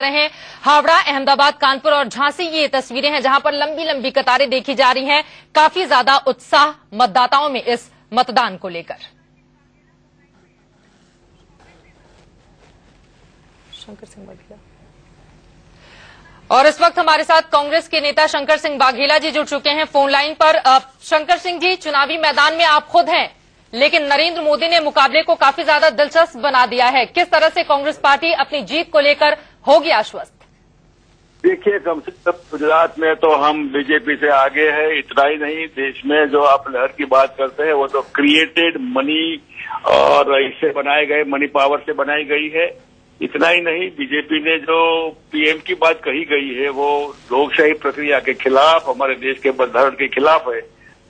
रहे हावड़ा, अहमदाबाद, कानपुर और झांसी ये तस्वीरें हैं जहां पर लंबी लंबी कतारें देखी जा रही हैं। काफी ज्यादा उत्साह मतदाताओं में इस मतदान को लेकर। शंकर सिंह बाघेला और इस वक्त हमारे साथ कांग्रेस के नेता शंकर सिंह बाघेला जी जुड़ चुके हैं फोन लाइन पर। शंकर सिंह जी, चुनावी मैदान में आप खुद हैं, लेकिन नरेंद्र मोदी ने मुकाबले को काफी ज्यादा दिलचस्प बना दिया है। किस तरह से कांग्रेस पार्टी अपनी जीत को लेकर होगी आश्वस्त? देखिए, कम से कम गुजरात में तो हम बीजेपी से आगे है। इतना ही नहीं, देश में जो आप लहर की बात करते हैं वो तो क्रिएटेड मनी और इससे बनाए गए मनी पावर से बनाई गई है। इतना ही नहीं, बीजेपी ने जो पीएम की बात कही गई है वो लोकशाही प्रक्रिया के खिलाफ, हमारे देश के बंधारण के खिलाफ है।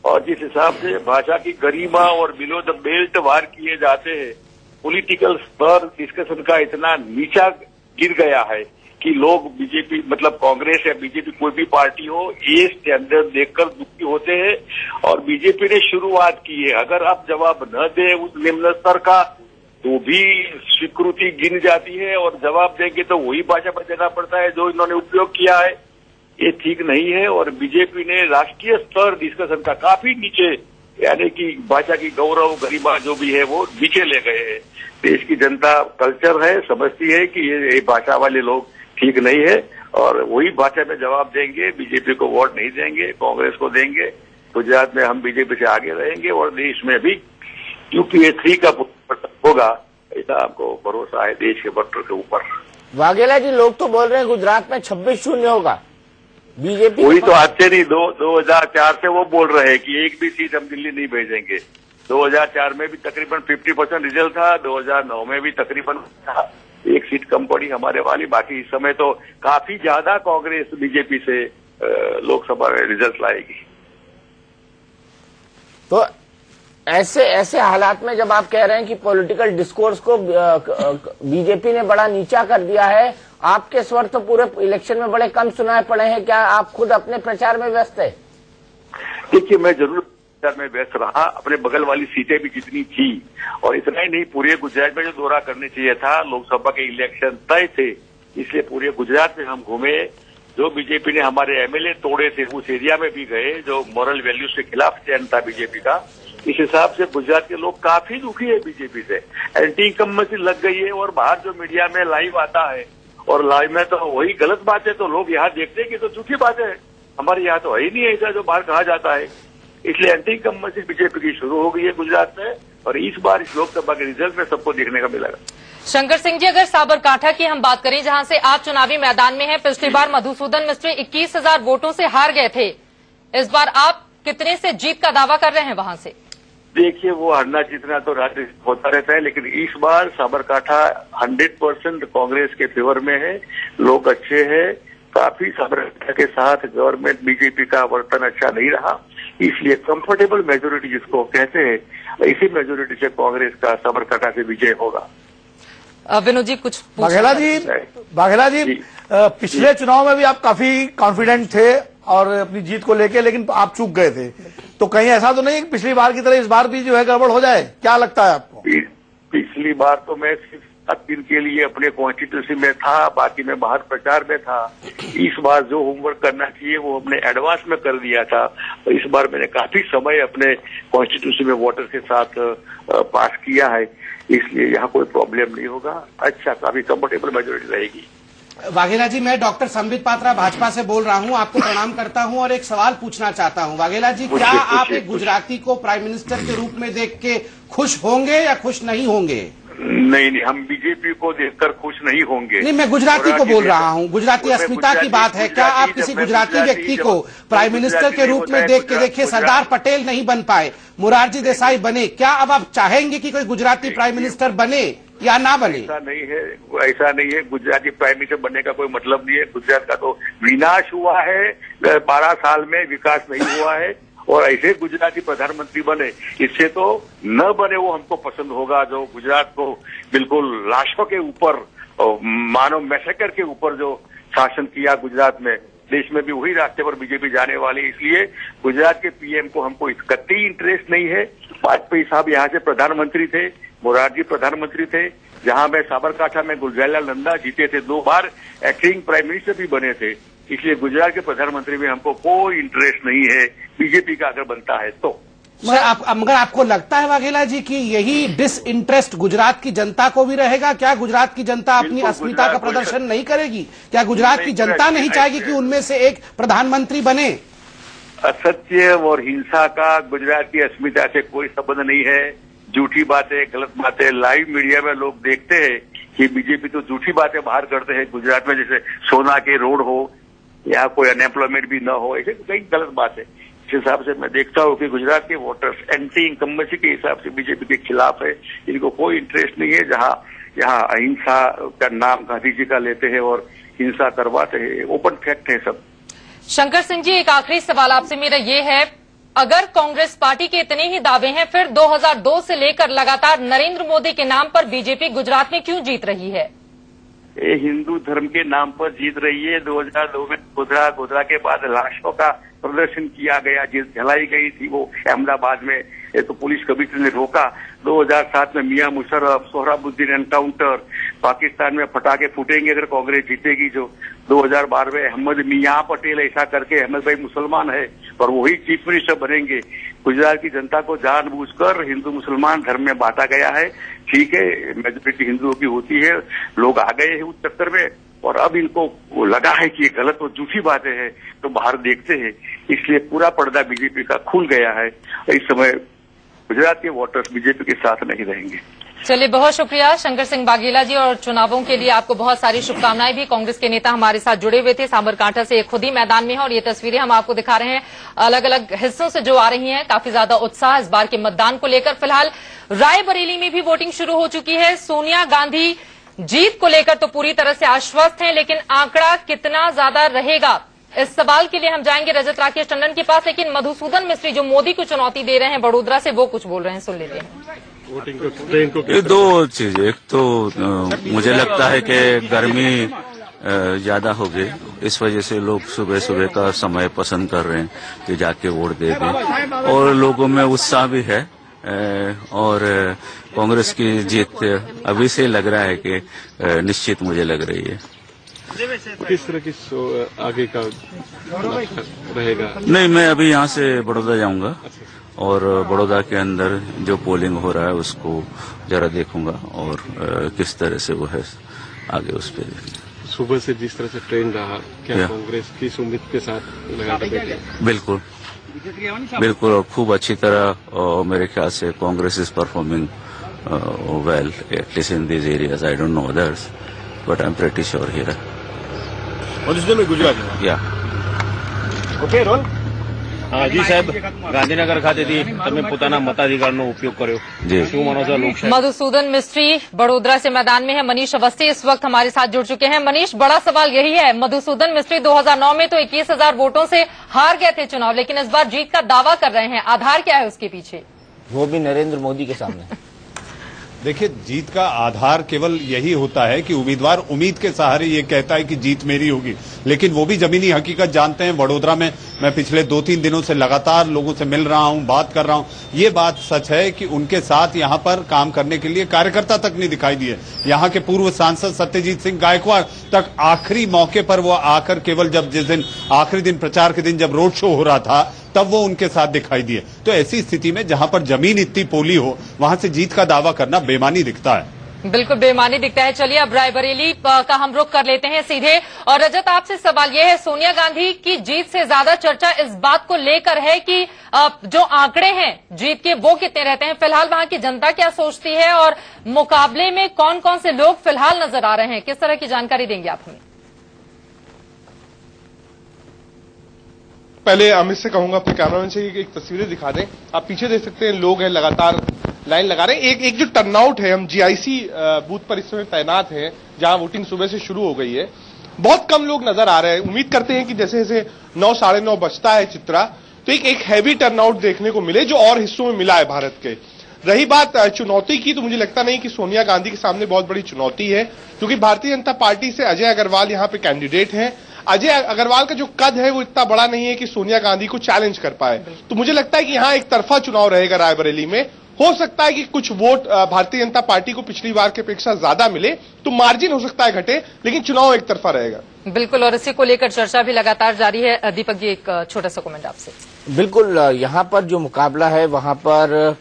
और जिस हिसाब से भाषा की गरिमा और बिलो द बेल्ट वार किए जाते हैं, पॉलिटिकल स्तर डिस्कशन का इतना नीचा गिर गया है कि लोग बीजेपी मतलब कांग्रेस या बीजेपी कोई भी पार्टी हो, ये स्टैंडर्ड देखकर दुखी होते हैं। और बीजेपी ने शुरुआत की है, अगर आप जवाब न दे उस निम्न स्तर का तो भी स्वीकृति गिन जाती है, और जवाब देंगे तो वही भाषा पर देना पड़ता है जो इन्होंने उपयोग किया है। ये ठीक नहीं है। और बीजेपी ने राष्ट्रीय स्तर डिस्कशन का काफी नीचे, यानी कि भाषा की गौरव गरिमा जो भी है वो नीचे ले गए हैं। देश की जनता कल्चर है, समझती है कि ये भाषा वाले लोग ठीक नहीं है और वही भाषा में जवाब देंगे। बीजेपी को वोट नहीं देंगे, कांग्रेस को देंगे। गुजरात में हम बीजेपी से आगे रहेंगे और देश में भी यूपीए 3 का होगा, ऐसा आपको भरोसा है देश के वोटर के ऊपर। वाघेला जी, लोग तो बोल रहे हैं गुजरात में 26-0 होगा बीजेपी। वही तो आज से नहीं, 2004 से वो बोल रहे हैं कि एक भी सीट हम दिल्ली नहीं भेजेंगे। 2004 में भी तकरीबन 50% रिजल्ट था, 2009 में भी तकरीबन था, एक सीट कम पड़ी हमारे वाली। बाकी इस समय तो काफी ज्यादा कांग्रेस बीजेपी से लोकसभा में रिजल्ट लाएगी। तो ऐसे हालात में जब आप कह रहे हैं कि पॉलिटिकल डिस्कोर्स को बीजेपी ने बड़ा नीचा कर दिया है, आपके स्वर तो पूरे इलेक्शन में बड़े कम सुनाए पड़े हैं। क्या आप खुद अपने प्रचार में व्यस्त है? देखिए, मैं जरूर प्रचार में व्यस्त रहा, अपने बगल वाली सीटें भी जितनी थी। और इतना ही नहीं, पूरे गुजरात में जो दौरा करने चाहिए था, लोकसभा के इलेक्शन तय थे, इसलिए पूरे गुजरात में हम घूमे। जो बीजेपी ने हमारे एमएलए तोड़े थे उस एरिया में भी गए, जो मॉरल वैल्यूज के खिलाफ स्टैंड था बीजेपी का। इस हिसाब से गुजरात के लोग काफी दुखी है बीजेपी से। एंटी इनकम्बेंसी लग गई है। और बाहर जो मीडिया में लाइव आता है, और लाइव में तो वही गलत बात है, तो लोग यहाँ देखते हैं कि तो झूठी बात है। हमारे यहाँ तो है ही नहीं ऐसा जो बाहर कहा जाता है। इसलिए एंटी इनकम्बेंसी बीजेपी की शुरू हो गई है गुजरात में, और इस बार इस लोकसभा के रिजल्ट में सबको देखने का मिलेगा। शंकर सिंह जी, अगर साबरकांठा की हम बात करें, जहां से आप चुनावी मैदान में हैं, पिछली बार मधुसूदन मिस्त्री 21,000 वोटों से हार गए थे। इस बार आप कितने से जीत का दावा कर रहे हैं वहां से? देखिए, वो हारना जीतना तो राज्य होता रहता है, लेकिन इस बार साबरकांठा 100% कांग्रेस के फेवर में है। लोग अच्छे हैं, काफी साबरकांठा के साथ गवर्नमेंट बीजेपी का वर्तन अच्छा नहीं रहा, इसलिए कंफर्टेबल मेजोरिटी जिसको कहते हैं, इसी मेजोरिटी से कांग्रेस का साबरकांठा से विजय होगा। विनोद जी, कुछ बाघेला जी, पिछले चुनाव में भी आप काफी कॉन्फिडेंट थे और अपनी जीत को लेके, लेकिन आप चूक गए थे। तो कहीं ऐसा तो नहीं कि पिछली बार की तरह इस बार भी जो है गड़बड़ हो जाए? क्या लगता है आपको? पिछली बार तो मैं सिर्फ 7 दिन के लिए अपने कॉन्स्टिट्यूंसी में था, बाकी मैं बाहर प्रचार में था। इस बार जो होमवर्क करना चाहिए वो हमने एडवांस में कर दिया था। तो इस बार मैंने काफी समय अपने कॉन्स्टिट्यूंसी में वोटर के साथ पास किया है, इसलिए यहाँ कोई प्रॉब्लम नहीं होगा। अच्छा, काफी कंफर्टेबल मेजोरिटी रहेगी। वाघेला जी, मैं डॉक्टर संबित पात्रा भाजपा से बोल रहा हूं, आपको प्रणाम करता हूं और एक सवाल पूछना चाहता हूं। वाघेला जी, क्या आप एक गुजराती को प्राइम मिनिस्टर के रूप में देख के खुश होंगे या खुश नहीं होंगे? नहीं, हम बीजेपी को देखकर खुश नहीं होंगे। नहीं, मैं गुजराती को बोल रहा हूं, गुजराती अस्मिता की बात है। क्या आप किसी गुजराती व्यक्ति को प्राइम मिनिस्टर के रूप में देख के, देखिए सरदार पटेल नहीं बन पाए, मोरारजी देसाई बने, क्या अब आप चाहेंगे कि कोई गुजराती प्राइम मिनिस्टर बने या ना बने? ऐसा नहीं है। गुजराती प्राइम मिनिस्टर बनने का कोई मतलब नहीं है। गुजरात का तो विनाश हुआ है, 12 साल में विकास नहीं हुआ है। और ऐसे गुजराती प्रधानमंत्री बने, इससे तो न बने वो हमको पसंद होगा, जो गुजरात को बिल्कुल लाशों के ऊपर, मानव मैसेकर के ऊपर जो शासन किया गुजरात में, देश में भी वही रास्ते पर बीजेपी जाने वाली। इसलिए गुजरात के पीएम को हमको कतई इंटरेस्ट नहीं है। वाजपेयी साहब यहाँ से प्रधानमंत्री थे, मोरारजी प्रधानमंत्री थे, जहां में साबरकांठा में गुलजारीलाल नंदा जीते थे, 2 बार एक्टिंग प्राइम मिनिस्टर भी बने थे। इसलिए गुजरात के प्रधानमंत्री में हमको कोई इंटरेस्ट नहीं है, बीजेपी का अगर बनता है तो। मगर आपको लगता है वाघेला जी कि यही डिसइंटरेस्ट गुजरात की जनता को भी रहेगा? क्या गुजरात की जनता अपनी अस्मिता का प्रदर्शन नहीं करेगी? क्या गुजरात की जनता नहीं चाहेगी कि उनमें से एक प्रधानमंत्री बने? असत्य और हिंसा का गुजरात की अस्मिता से कोई संबंध नहीं है। झूठी बातें, गलत बातें लाइव मीडिया में लोग देखते हैं कि बीजेपी तो झूठी बातें बाहर करते हैं गुजरात में, जैसे सोना के रोड हो या कोई अनएम्प्लॉयमेंट भी न हो, ऐसे कई गलत बात है। इस हिसाब से मैं देखता हूँ कि गुजरात के वोटर्स एंटी इनकम्बेंसी के हिसाब से बीजेपी के खिलाफ है। इनको कोई इंटरेस्ट नहीं है। जहाँ यहाँ अहिंसा का नाम गांधी जी का लेते हैं और हिंसा करवाते हैं, ओपन फैक्ट है सब। शंकर सिंह जी, एक आखिरी सवाल आपसे मेरा ये है, अगर कांग्रेस पार्टी के इतने ही दावे हैं, फिर 2002 से लेकर लगातार नरेंद्र मोदी के नाम पर बीजेपी गुजरात में क्यों जीत रही है? ये हिंदू धर्म के नाम पर जीत रही है। 2002 में गोधरा के बाद लाशों का प्रदर्शन किया गया, जलाई गई थी वो अहमदाबाद में, ये तो पुलिस कमिश्नर ने रोका। 2007 में मियां मुशर्रफ, सोहराबुद्दीन एनकाउंटर, पाकिस्तान में पटाखे फूटेंगे अगर कांग्रेस जीतेगी जो। 2012 में अहमद मियां पटेल ऐसा करके, अहमद भाई मुसलमान है और वही चीफ मिनिस्टर बनेंगे। गुजरात की जनता को जानबूझकर हिंदू मुसलमान धर्म में बांटा गया है। ठीक है, मेजोरिटी हिंदुओं की होती है, लोग आ गए हैं उस चक्कर में और अब इनको लगा है कि ये गलत और झूठी बातें हैं तो बाहर देखते हैं, इसलिए पूरा पर्दा बीजेपी का खुल गया है। इस समय गुजरात के वोटर्स बीजेपी के साथ नहीं रहेंगे। चलिए, बहुत शुक्रिया शंकर सिंह वाघेला जी, और चुनावों के लिए आपको बहुत सारी शुभकामनाएं भी। कांग्रेस के नेता हमारे साथ जुड़े हुए थे साबरकांठा से, खुद ही मैदान में है और ये तस्वीरें हम आपको दिखा रहे हैं अलग अलग हिस्सों से जो आ रही हैं। काफी ज्यादा उत्साह इस बार के मतदान को लेकर। फिलहाल रायबरेली में भी वोटिंग शुरू हो चुकी है। सोनिया गांधी जीत को लेकर तो पूरी तरह से आश्वस्त हैं, लेकिन आंकड़ा कितना ज्यादा रहेगा, इस सवाल के लिए हम जाएंगे रजत राकेश टंडन के पास। लेकिन मधुसूदन मिस्त्री जो मोदी को चुनौती दे रहे हैं बड़ोदरा से, वो कुछ बोल रहे हैं, सुन लेते हैं। ये 2 चीज, एक तो मुझे लगता है कि गर्मी ज्यादा हो गई, इस वजह से लोग सुबह सुबह का समय पसंद कर रहे हैं कि जाके वोट दे दें, और लोगों में उत्साह भी है। और कांग्रेस की जीत अभी से लग रहा है कि निश्चित मुझे लग रही है। किस तरह की आगे का रहेगा? नहीं, मैं अभी यहाँ से बड़ौदा जाऊंगा और बड़ौदा के अंदर जो पोलिंग हो रहा है उसको जरा देखूंगा और किस तरह से वो है आगे उस पर देखेंगे। सुबह से जिस तरह से ट्रेंड रहा, क्या कांग्रेस किस उम्मीद के साथ लगातार देखें? बिल्कुल बिल्कुल, और खूब अच्छी तरह मेरे ख्याल से Congress is performing well, at least in this areas. I don't know others, but I am pretty sure here. Gujarat या ओके रोल। જી સાહેબ, ગાંધીનગર ખાતેથી તમે પોતાના મતાધિકારનો ઉપયોગ કર્યો, શું માનો છો લોકશાહી? मधुसूदन मिस्त्री बड़ोदरा से मैदान में है। मनीष अवस्थी इस वक्त हमारे साथ जुड़ चुके हैं। मनीष, बड़ा सवाल यही है, मधुसूदन मिस्त्री 2009 में तो 21,000 वोटों से हार गए थे चुनाव, लेकिन इस बार जीत का दावा कर रहे हैं। आधार क्या है उसके पीछे? वो भी नरेंद्र मोदी के सामने। देखिए, जीत का आधार केवल यही होता है कि उम्मीदवार उम्मीद के सहारे ये कहता है कि जीत मेरी होगी, लेकिन वो भी जमीनी हकीकत जानते हैं। वडोदरा में मैं पिछले 2-3 दिनों से लगातार लोगों से मिल रहा हूं, बात कर रहा हूं। ये बात सच है कि उनके साथ यहां पर काम करने के लिए कार्यकर्ता तक नहीं दिखाई दिए। यहां के पूर्व सांसद सत्यजीत सिंह गायकवाड़ तक आखिरी मौके पर वो आकर केवल जब जिस दिन आखिरी दिन प्रचार के दिन जब रोड शो हो रहा था तब वो उनके साथ दिखाई दिए। तो ऐसी स्थिति में जहां पर जमीन इतनी पोली हो वहां से जीत का दावा करना बेमानी दिखता है। बिल्कुल बेमानी दिखता है। चलिए अब रायबरेली का हम रुख कर लेते हैं सीधे। और रजत, आपसे सवाल यह है, सोनिया गांधी की जीत से ज्यादा चर्चा इस बात को लेकर है कि जो आंकड़े हैं जीत के वो कितने रहते हैं। फिलहाल वहां की जनता क्या सोचती है और मुकाबले में कौन कौन से लोग फिलहाल नजर आ रहे हैं, किस तरह की जानकारी देंगे आप हमें? पहले अमित से कहूंगा अपने कैमरामैन से एक तस्वीरें दिखा दें। आप पीछे देख सकते हैं, लोग हैं लगातार लाइन लगा रहे हैं। एक जो टर्नआउट है, हम जीआईसी बूथ पर इस समय तैनात हैं जहां वोटिंग सुबह से शुरू हो गई है। बहुत कम लोग नजर आ रहे हैं। उम्मीद करते हैं कि जैसे जैसे 9 साढ़े 9 बजता है चित्रा, तो एक हैवी टर्नआउट देखने को मिले जो और हिस्सों में मिला है भारत के। रही बात चुनौती की, तो मुझे लगता नहीं कि सोनिया गांधी के सामने बहुत बड़ी चुनौती है, क्योंकि भारतीय जनता पार्टी से अजय अग्रवाल यहां पे कैंडिडेट हैं। अजय अग्रवाल का जो कद है वो इतना बड़ा नहीं है कि सोनिया गांधी को चैलेंज कर पाए। तो मुझे लगता है कि यहां एक तरफा चुनाव रहेगा रायबरेली में। हो सकता है कि कुछ वोट भारतीय जनता पार्टी को पिछली बार की अपेक्षा ज्यादा मिले, तो मार्जिन हो सकता है घटे, लेकिन चुनाव एक तरफा रहेगा। बिल्कुल, और इसी को लेकर चर्चा भी लगातार जारी है। दीपक जी, एक छोटा सा कमेंट आपसे। बिल्कुल, यहाँ पर जो मुकाबला है वहां पर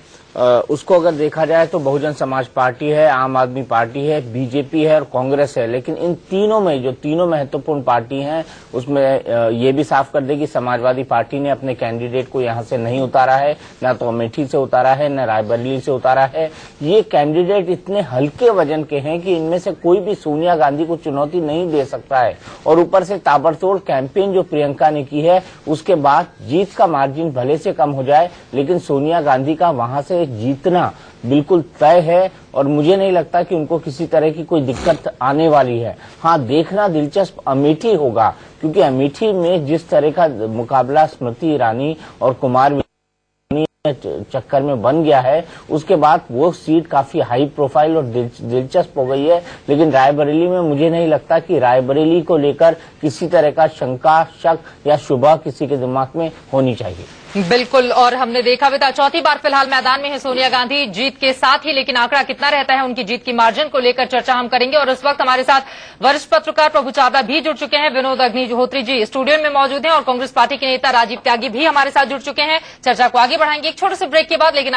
उसको अगर देखा जाए तो बहुजन समाज पार्टी है, आम आदमी पार्टी है, बीजेपी है और कांग्रेस है। लेकिन इन तीनों में जो तीनों महत्वपूर्ण पार्टी हैं उसमें ये भी साफ कर दे कि समाजवादी पार्टी ने अपने कैंडिडेट को यहां से नहीं उतारा है, न तो अमेठी से उतारा है, न रायबरेली से उतारा है। ये कैंडिडेट इतने हल्के वजन के हैं कि इनमें से कोई भी सोनिया गांधी को चुनौती नहीं दे सकता है। और ऊपर से ताबड़तोड़ कैंपेन जो प्रियंका ने की है, उसके बाद जीत का मार्जिन भले से कम हो जाए, लेकिन सोनिया गांधी का वहां से जीतना बिल्कुल तय है और मुझे नहीं लगता कि उनको किसी तरह की कोई दिक्कत आने वाली है। हाँ, देखना दिलचस्प अमेठी होगा, क्योंकि अमेठी में जिस तरह का मुकाबला स्मृति ईरानी और कुमार चक्कर में बन गया है, उसके बाद वो सीट काफी हाई प्रोफाइल और दिलचस्प हो गई है। लेकिन रायबरेली में मुझे नहीं लगता कि रायबरेली को लेकर किसी तरह का शंका, शक या शुबह किसी के दिमाग में होनी चाहिए। बिल्कुल, और हमने देखा भी था, चौथी बार फिलहाल मैदान में है सोनिया गांधी जीत के साथ ही, लेकिन आंकड़ा कितना रहता है उनकी जीत की मार्जिन को लेकर चर्चा हम करेंगे। और इस वक्त हमारे साथ वरिष्ठ पत्रकार प्रभु चावड़ा भी जुड़ चुके हैं, विनोद अग्निहोत्री जी स्टूडियो में मौजूद हैं और कांग्रेस पार्टी के नेता राजीव त्यागी भी हमारे साथ जुड़ चुके हैं। चर्चा को आगे बढ़ाएंगे एक छोटे से ब्रेक के बाद, लेकिन